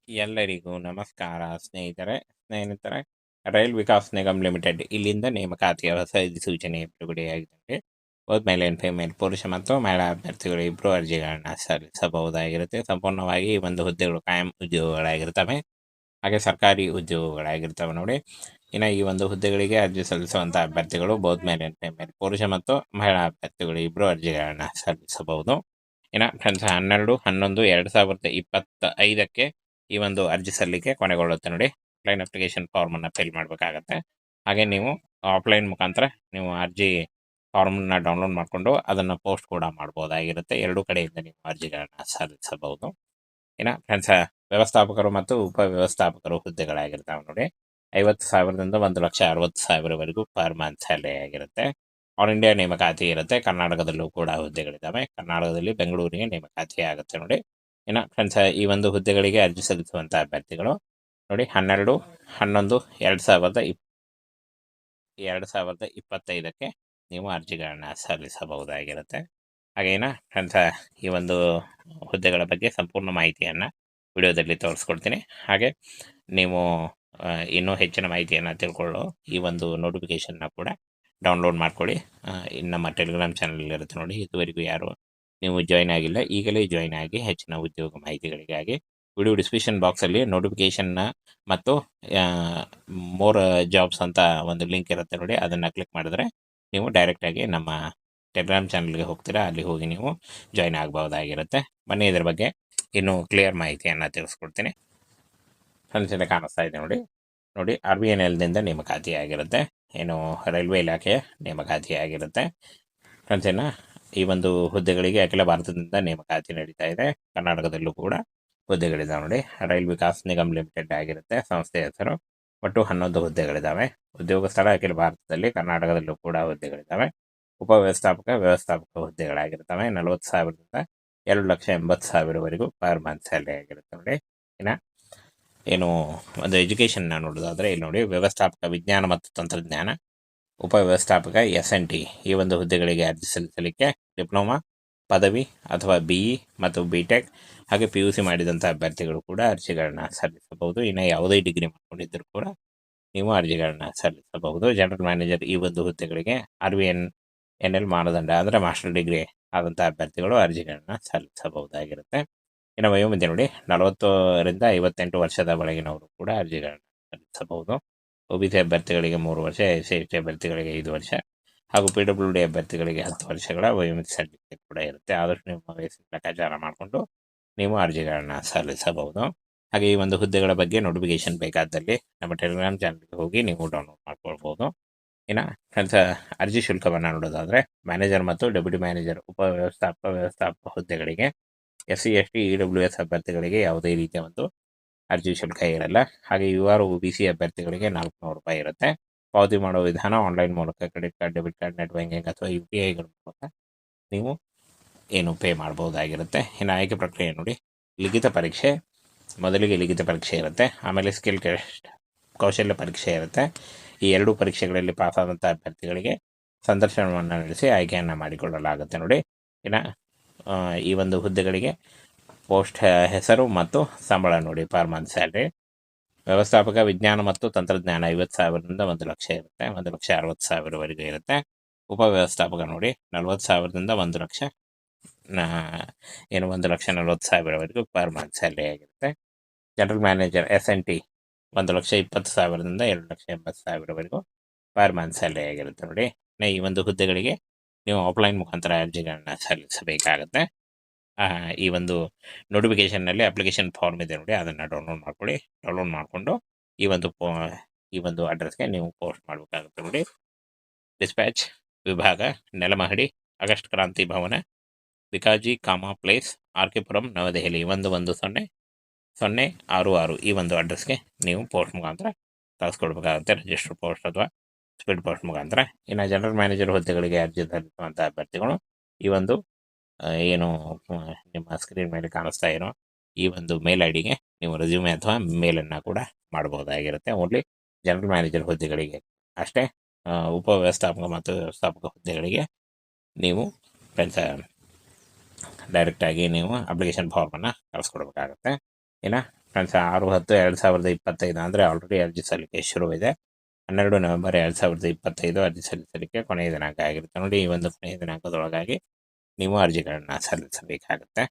ಎಲ್ಲರಿಗೂ ನಮಸ್ಕಾರ ಸ್ನೇಹಿತರೆ. ರೈಲ್ ವಿಕಾಸ್ ನಿಗಮ್ ಲಿಮಿಟೆಡ್ ಇಲ್ಲಿಂದ ನೇಮಕಾತಿಯ ಹೊಸ ಅಧಿಸೂಚನೆ ಬಿಡುಗಡೆಯಾಗಿದೆ. ಬೋತ್ ಮೇಲ್ ಆ್ಯಂಡ್ ಫಿಮೇಲ್ ಪುರುಷ ಮತ್ತು ಮಹಿಳಾ ಅಭ್ಯರ್ಥಿಗಳು ಇಬ್ಬರು ಅರ್ಜಿಗಳನ್ನ ಸಲ್ಲಿಸಬಹುದಾಗಿರುತ್ತೆ. ಸಂಪೂರ್ಣವಾಗಿ ಈ ಒಂದು ಹುದ್ದೆಗಳು ಕಾಯಂ ಉದ್ಯೋಗಗಳಾಗಿರ್ತವೆ, ಹಾಗೆ ಸರ್ಕಾರಿ ಉದ್ಯೋಗಗಳಾಗಿರ್ತವೆ ನೋಡಿ. ಇನ್ನು ಈ ಒಂದು ಹುದ್ದೆಗಳಿಗೆ ಅರ್ಜಿ ಸಲ್ಲಿಸುವಂಥ ಅಭ್ಯರ್ಥಿಗಳು ಬೋತ್ ಮೇಲ್ ಆ್ಯಂಡ್ ಫಿಮೇಲ್ ಪುರುಷ ಮತ್ತು ಮಹಿಳಾ ಅಭ್ಯರ್ಥಿಗಳು ಇಬ್ಬರು ಅರ್ಜಿಗಳನ್ನ ಸಲ್ಲಿಸಬಹುದು. ಇನ್ನು ಫ್ರೆಂಡ್ಸ್ 12/11/2025 ಈ ಒಂದು ಅರ್ಜಿ ಸಲ್ಲಿಕೆ ಕೊನೆಗೊಳ್ಳುತ್ತೆ ನೋಡಿ. ಆಫ್ಲೈನ್ ಅಪ್ಲಿಕೇಶನ್ ಫಾರ್ಮನ್ನು ಫಿಲ್ ಮಾಡಬೇಕಾಗತ್ತೆ. ಹಾಗೆ ನೀವು ಆಫ್ಲೈನ್ ಮುಖಾಂತರ ನೀವು ಅರ್ಜಿ ಫಾರ್ಮನ್ನ ಡೌನ್ಲೋಡ್ ಮಾಡಿಕೊಂಡು ಅದನ್ನು ಪೋಸ್ಟ್ ಕೂಡ ಮಾಡ್ಬೋದಾಗಿರುತ್ತೆ. ಎರಡೂ ಕಡೆಯಿಂದ ನೀವು ಅರ್ಜಿಗಳನ್ನು ಸಲ್ಲಿಸಬಹುದು. ಇನ್ನು ಫ್ರೆಂಡ್ಸ್, ವ್ಯವಸ್ಥಾಪಕರು ಮತ್ತು ಉಪವ್ಯವಸ್ಥಾಪಕರು ಹುದ್ದೆಗಳಾಗಿರ್ತಾವೆ ನೋಡಿ. 50,000ದಿಂದ 1,60,000ವರೆಗೂ ಪರ್ ಮಂತ್ ಸ್ಯಾಲರಿ ಆಗಿರುತ್ತೆ. ಆಲ್ ಇಂಡಿಯಾ ನೇಮಕಾತಿ ಇರುತ್ತೆ. ಕರ್ನಾಟಕದಲ್ಲೂ ಕೂಡ ಹುದ್ದೆಗಳಿದ್ದಾವೆ. ಕರ್ನಾಟಕದಲ್ಲಿ ಬೆಂಗಳೂರಿಗೆ ನೇಮಕಾತಿ ಆಗುತ್ತೆ ನೋಡಿ. ಇನ್ನು ಫ್ರೆಂಡ್ಸ್, ಈ ಒಂದು ಹುದ್ದೆಗಳಿಗೆ ಅರ್ಜಿ ಸಲ್ಲಿಸುವಂಥ ಅಭ್ಯರ್ಥಿಗಳು ನೋಡಿ 12/11/2025 ನೀವು ಅರ್ಜಿಗಳನ್ನ ಸಲ್ಲಿಸಬಹುದಾಗಿರುತ್ತೆ. ಹಾಗೇನ ಫ್ರೆಂಡ್ಸ್, ಈ ಒಂದು ಹುದ್ದೆಗಳ ಬಗ್ಗೆ ಸಂಪೂರ್ಣ ಮಾಹಿತಿಯನ್ನು ವಿಡಿಯೋದಲ್ಲಿ ತೋರಿಸ್ಕೊಡ್ತೀನಿ. ಹಾಗೆ ನೀವು ಇನ್ನೂ ಹೆಚ್ಚಿನ ಮಾಹಿತಿಯನ್ನು ತಿಳ್ಕೊಳ್ಳೋ ಈ ಒಂದು ನೋಟಿಫಿಕೇಷನ್ನ ಕೂಡ ಡೌನ್ಲೋಡ್ ಮಾಡ್ಕೊಳ್ಳಿ. ನಮ್ಮ ಟೆಲಿಗ್ರಾಮ್ ಚಾನಲ್ ಇರುತ್ತೆ ನೋಡಿ. ಇದುವರೆಗೂ ಯಾರು ನೀವು ಜಾಯ್ನ್ ಆಗಿಲ್ಲ, ಈಗಲೇ ಜಾಯ್ನ್ ಆಗಿ ಹೆಚ್ಚಿನ ಉದ್ಯೋಗ ಮಾಹಿತಿಗಳಿಗಾಗಿ ವಿಡಿಯೋ ಡಿಸ್ಕ್ರಿಪ್ಷನ್ ಬಾಕ್ಸಲ್ಲಿ ನೋಟಿಫಿಕೇಷನ್ನ ಮತ್ತು ಮೋರ್ ಜಾಬ್ಸ್ ಅಂತ ಒಂದು ಲಿಂಕ್ ಇರುತ್ತೆ ನೋಡಿ. ಅದನ್ನು ಕ್ಲಿಕ್ ಮಾಡಿದ್ರೆ ನೀವು ಡೈರೆಕ್ಟಾಗಿ ನಮ್ಮ ಟೆಲಿಗ್ರಾಮ್ ಚಾನಲ್ಗೆ ಹೋಗ್ತೀರಾ. ಅಲ್ಲಿ ಹೋಗಿ ನೀವು ಜಾಯ್ನ್ ಆಗ್ಬೋದಾಗಿರುತ್ತೆ. ಬನ್ನಿ ಇದ್ರ ಬಗ್ಗೆ ಇನ್ನೂ ಕ್ಲಿಯರ್ ಮಾಹಿತಿಯನ್ನು ತಿಳಿಸ್ಕೊಡ್ತೀನಿ. ಸಂಚಿತ ಕಾಣಿಸ್ತಾ ಇದೆ ನೋಡಿ. RVNLದಿಂದ ನೇಮಕಾತಿ ಆಗಿರುತ್ತೆ. ಏನು ರೈಲ್ವೆ ಇಲಾಖೆಯ ನೇಮಕಾತಿ ಆಗಿರುತ್ತೆ. ಫ್ರೆಂಡ್ಸ್, ಈ ಒಂದು ಹುದ್ದೆಗಳಿಗೆ ಅಖಿಲ ಭಾರತದಿಂದ ನೇಮಕಾತಿ ನಡೀತಾ ಇದೆ. ಕರ್ನಾಟಕದಲ್ಲೂ ಕೂಡ ಹುದ್ದೆಗಳಿದ್ದಾವೆ ನೋಡಿ. ರೈಲ್ ವಿಕಾಸ್ ನಿಗಮ್ ಲಿಮಿಟೆಡ್ ಆಗಿರುತ್ತೆ ಸಂಸ್ಥೆ ಹೆಸರು. ಒಟ್ಟು 11 ಹುದ್ದೆಗಳಿದ್ದಾವೆ. ಉದ್ಯೋಗ ಸ್ಥಳ ಅಖಿಲ ಭಾರತದಲ್ಲಿ, ಕರ್ನಾಟಕದಲ್ಲೂ ಕೂಡ ಹುದ್ದೆಗಳಿದ್ದಾವೆ. ವ್ಯವಸ್ಥಾಪಕ ಹುದ್ದೆಗಳಾಗಿರ್ತವೆ. 40,000ದಿಂದ 2,80,000ವರೆಗೂ ಪರ್ ಮಂತ್ ಸ್ಯಾಲರಿ ಆಗಿರುತ್ತೆ ನೋಡಿ. ಇನ್ನು ಏನು ಒಂದು ಎಜುಕೇಷನ್ನ ನೋಡೋದಾದರೆ ಇಲ್ಲಿ ನೋಡಿ, ವ್ಯವಸ್ಥಾಪಕ ವಿಜ್ಞಾನ ಮತ್ತು ತಂತ್ರಜ್ಞಾನ, ಉಪವ್ಯವಸ್ಥಾಪಕ SNT ಈ ಒಂದು ಹುದ್ದೆಗಳಿಗೆ ಅರ್ಜಿ ಸಲ್ಲಿಸಲಿಕ್ಕೆ ಡಿಪ್ಲೊಮಾ, ಪದವಿ ಅಥವಾ BE ಮತ್ತು BTech ಹಾಗೆ PUC ಮಾಡಿದಂಥ ಅಭ್ಯರ್ಥಿಗಳು ಕೂಡ ಅರ್ಜಿಗಳನ್ನ ಸಲ್ಲಿಸಬಹುದು. ಇನ್ನು ಯಾವುದೇ ಡಿಗ್ರಿ ಮಾಡ್ಕೊಂಡಿದ್ದರೂ ಕೂಡ ನೀವು ಅರ್ಜಿಗಳನ್ನ ಸಲ್ಲಿಸಬಹುದು. ಜನರಲ್ ಮ್ಯಾನೇಜರ್ ಈ ಒಂದು ಹುದ್ದೆಗಳಿಗೆ RVNL ಮಾನದಂಡ ಅಂದರೆ ಮಾಸ್ಟರ್ ಡಿಗ್ರಿ ಆದಂಥ ಅಭ್ಯರ್ಥಿಗಳು ಅರ್ಜಿಗಳನ್ನ ಸಲ್ಲಿಸಬಹುದಾಗಿರುತ್ತೆ. ಇನ್ನು ವಯೋಮಿತಿ ನೋಡಿ, 40ರಿಂದ 58 ವರ್ಷದ ಒಳಗಿನವರು ಕೂಡ ಅರ್ಜಿಗಳನ್ನ ಸಲ್ಲಿಸಬಹುದು. OBC ಅಭ್ಯರ್ಥಿಗಳಿಗೆ 3 ವರ್ಷ, SC/ST ಅಭ್ಯರ್ಥಿಗಳಿಗೆ 5 ವರ್ಷ ಹಾಗೂ PWD ಅಭ್ಯರ್ಥಿಗಳಿಗೆ 10 ವರ್ಷಗಳ ವಯೋಮಿತಿ ಸರ್ಟಿಫಿಕೇಟ್ ಕೂಡ ಇರುತ್ತೆ. ಆದಷ್ಟು ನಿಮ್ಮ ವಯಸ್ಸಿನ ಲೆಕ್ಕಾಚಾರ ಮಾಡಿಕೊಂಡು ನೀವು ಅರ್ಜಿಗಳನ್ನ ಸಲ್ಲಿಸಬಹುದು. ಹಾಗೆ ಈ ಒಂದು ಹುದ್ದೆಗಳ ಬಗ್ಗೆ ನೋಟಿಫಿಕೇಶನ್ ಬೇಕಾದಲ್ಲಿ ನಮ್ಮ ಟೆಲಿಗ್ರಾಮ್ ಚಾನಲ್ಗೆ ಹೋಗಿ ನೀವು ಡೌನ್ಲೋಡ್ ಮಾಡ್ಕೊಳ್ಬೋದು. ಇನ್ನು ಫ್ರೆಂಡ್ಸ್, ಅರ್ಜಿ ಶುಲ್ಕವನ್ನು ನೋಡೋದಾದರೆ ಮ್ಯಾನೇಜರ್ ಮತ್ತು ಡೆಪ್ಯೂಟಿ ಮ್ಯಾನೇಜರ್ ವ್ಯವಸ್ಥಾಪಕ ಹುದ್ದೆಗಳಿಗೆ SC/ST EWS ಅಭ್ಯರ್ಥಿಗಳಿಗೆ ಯಾವುದೇ ರೀತಿಯ ಒಂದು ಅರ್ಜಿ ಶುಲ್ಕ ಇರಲ್ಲ. ಹಾಗೆ UR OBC ಅಭ್ಯರ್ಥಿಗಳಿಗೆ 400 ರೂಪಾಯಿ ಇರುತ್ತೆ. ಪಾವತಿ ಮಾಡುವ ವಿಧಾನ ಆನ್ಲೈನ್ ಮೂಲಕ, credit card, debit card, net banking ಅಥವಾ UPIಗಳ ಮೂಲಕ ನೀವು ಏನು ಪೇ ಮಾಡ್ಬೋದಾಗಿರುತ್ತೆ. ಇನ್ನು ಆಯ್ಕೆ ಪ್ರಕ್ರಿಯೆ ನೋಡಿ, ಮೊದಲಿಗೆ ಲಿಖಿತ ಪರೀಕ್ಷೆ ಇರುತ್ತೆ. ಆಮೇಲೆ ಸ್ಕಿಲ್ ಟೆಸ್ಟ್, ಕೌಶಲ್ಯ ಪರೀಕ್ಷೆ ಇರುತ್ತೆ. ಈ 2 ಪರೀಕ್ಷೆಗಳಲ್ಲಿ ಪಾಸಾದಂಥ ಅಭ್ಯರ್ಥಿಗಳಿಗೆ ಸಂದರ್ಶನವನ್ನು ನಡೆಸಿ ಆಯ್ಕೆಯನ್ನು ಮಾಡಿಕೊಳ್ಳಲಾಗುತ್ತೆ ನೋಡಿ. ಇನ್ನು ಈ ಒಂದು ಹುದ್ದೆಗಳಿಗೆ ಪೋಸ್ಟ್ ಹೆಸರು ಮತ್ತು ಸಂಬಳ ನೋಡಿ, ಪರ್ ಮಂತ್ ಸ್ಯಾಲ್ರಿ. ವ್ಯವಸ್ಥಾಪಕ ವಿಜ್ಞಾನ ಮತ್ತು ತಂತ್ರಜ್ಞಾನ 50,000ರಿಂದ 1 ಲಕ್ಷ ಇರುತ್ತೆ. 1,60,000ವರೆಗೂ ಇರುತ್ತೆ. ಉಪವ್ಯವಸ್ಥಾಪಕ ನೋಡಿ 40,000ದಿಂದ 1 ಲಕ್ಷ 1,40,000ವರೆಗೂ ಪರ್ ಮಂತ್ ಸ್ಯಾಲ್ರಿ ಆಗಿರುತ್ತೆ. General manager SNT 1,20,000ದಿಂದ 2,80,000ವರೆಗೂ per month salary ಆಗಿರುತ್ತೆ ನೋಡಿ. ಈ ಒಂದು ಹುದ್ದೆಗಳಿಗೆ ನೀವು ಆಫ್ಲೈನ್ ಮುಖಾಂತರ ಅರ್ಜಿಗಳನ್ನ ಸಲ್ಲಿಸಬೇಕಾಗತ್ತೆ. ಈ ಒಂದು ನೋಟಿಫಿಕೇಷನ್ನಲ್ಲಿ ಅಪ್ಲಿಕೇಶನ್ ಫಾರ್ಮ್ ಇದೆ ನೋಡಿ, ಅದನ್ನು ಡೌನ್ಲೋಡ್ ಮಾಡ್ಕೊಳ್ಳಿ. ಡೌನ್ಲೋಡ್ ಮಾಡಿಕೊಂಡು ಈ ಒಂದು ಅಡ್ರೆಸ್ಗೆ ನೀವು ಪೋಸ್ಟ್ ಮಾಡಬೇಕಾಗುತ್ತೆ ನೋಡಿ. ಡಿಸ್ಪ್ಯಾಚ್ ವಿಭಾಗ, ನೆಲಮಹಡಿ, ಆಗಸ್ಟ್ ಕ್ರಾಂತಿ ಭವನ, ಬಿಕಾಜಿ ಪ್ಲೇಸ್, RK ಪುರಂ, ನವದೆಹಲಿ 110066 ಈ ಒಂದು ಅಡ್ರೆಸ್ಗೆ ನೀವು ಪೋಸ್ಟ್ ಮುಖಾಂತರ ಕಳಿಸ್ಕೊಡ್ಬೇಕಾಗುತ್ತೆ. ರಿಜಿಸ್ಟರ್ ಪೋಸ್ಟ್ ಅಥವಾ ಸ್ಪೀಡ್ ಪೋಸ್ಟ್ ಮುಖಾಂತರ. ಇನ್ನು ಜನರಲ್ ಮ್ಯಾನೇಜರ್ ಹುದ್ದೆಗಳಿಗೆ ಅರ್ಜಿ ಸಲ್ಲಿಸುವಂಥ ಅಭ್ಯರ್ಥಿಗಳು ಈ ಒಂದು ಏನು ನಿಮ್ಮ ಸ್ಕ್ರೀನ್ ಮೇಲೆ ಕಾಣಿಸ್ತಾ ಇರೋ ಈ ಒಂದು ಮೇಲ್ IDಗೆ ನೀವು ರೆಸ್ಯೂಮೆ ಅಥವಾ ಮೇಲನ್ನು ಕೂಡ ಮಾಡ್ಬೋದಾಗಿರುತ್ತೆ. ಓನ್ಲಿ ಜನರಲ್ ಮ್ಯಾನೇಜರ್ ಹುದ್ದೆಗಳಿಗೆ ಅಷ್ಟೇ. ಉಪವ್ಯವಸ್ಥಾಪಕ ಮತ್ತು ವ್ಯವಸ್ಥಾಪಕ ಹುದ್ದೆಗಳಿಗೆ ನೀವು ಫ್ರೆಂಡ್ಸ್ ಡೈರೆಕ್ಟಾಗಿ ನೀವು ಅಪ್ಲಿಕೇಶನ್ ಫಾರ್ಮನ್ನು ಕಳಿಸ್ಕೊಡ್ಬೇಕಾಗತ್ತೆ. ಇನ್ನು ಫ್ರೆಂಡ್ಸ್ 6/10/2025 ಅಂದರೆ ಆಲ್ರೆಡಿ ಅರ್ಜಿ ಸಲ್ಲಿಕೆ ಶುರುವಿದೆ. 12 ನವೆಂಬರ್ 2025 ಅರ್ಜಿ ಸಲ್ಲಿಸಲಿಕ್ಕೆ ಕೊನೆಯ ದಿನಾಂಕ ಆಗಿರುತ್ತೆ ನೋಡಿ. ಈ ಒಂದು ಕೊನೆಯ ದಿನಾಂಕದೊಳಗಾಗಿ ನೀವು ಅರ್ಜಿಗಳನ್ನು ಸಲ್ಲಿಸಬೇಕಾಗುತ್ತೆ.